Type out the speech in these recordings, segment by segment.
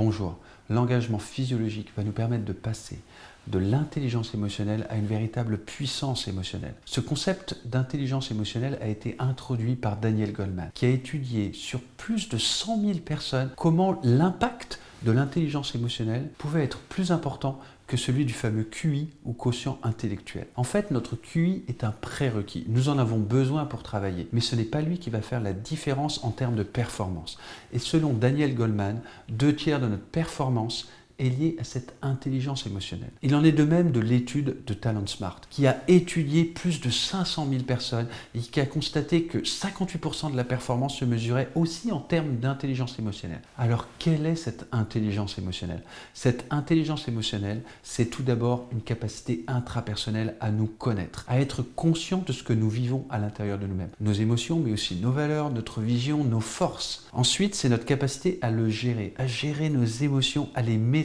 Bonjour, l'engagement physiologique va nous permettre de passer de l'intelligence émotionnelle à une véritable puissance émotionnelle. Ce concept d'intelligence émotionnelle a été introduit par Daniel Goleman, qui a étudié sur plus de 100 000 personnes comment l'impact de l'intelligence émotionnelle pouvait être plus important que celui du fameux QI ou quotient intellectuel. En fait, notre QI est un prérequis. Nous en avons besoin pour travailler, mais ce n'est pas lui qui va faire la différence en termes de performance. Et selon Daniel Goleman, 2/3 de notre performance est lié à cette intelligence émotionnelle. Il en est de même de l'étude de Talent Smart, qui a étudié plus de 500 000 personnes et qui a constaté que 58% de la performance se mesurait aussi en termes d'intelligence émotionnelle. Alors, quelle est cette intelligence émotionnelle? Cette intelligence émotionnelle, c'est tout d'abord une capacité intrapersonnelle à nous connaître, à être conscient de ce que nous vivons à l'intérieur de nous-mêmes. Nos émotions, mais aussi nos valeurs, notre vision, nos forces. Ensuite, c'est notre capacité à le gérer, à gérer nos émotions, à les maîtriser.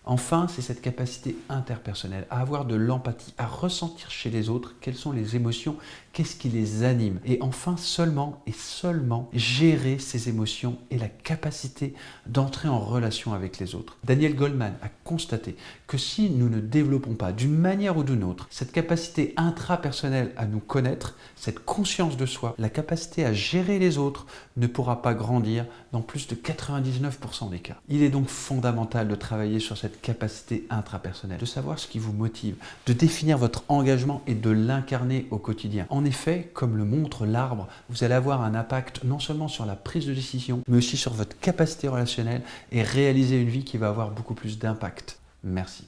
Enfin, c'est cette capacité interpersonnelle, à avoir de l'empathie, à ressentir chez les autres quelles sont les émotions, qu'est-ce qui les anime. Et enfin, seulement et seulement gérer ces émotions et la capacité d'entrer en relation avec les autres. Daniel Goleman a constaté que si nous ne développons pas d'une manière ou d'une autre cette capacité intrapersonnelle à nous connaître, cette conscience de soi, la capacité à gérer les autres ne pourra pas grandir dans plus de 99% des cas. Il est donc fondamental de travailler sur cette capacité intrapersonnelle, de savoir ce qui vous motive, de définir votre engagement et de l'incarner au quotidien. En effet, comme le montre l'arbre, vous allez avoir un impact non seulement sur la prise de décision, mais aussi sur votre capacité relationnelle et réaliser une vie qui va avoir beaucoup plus d'impact. Merci.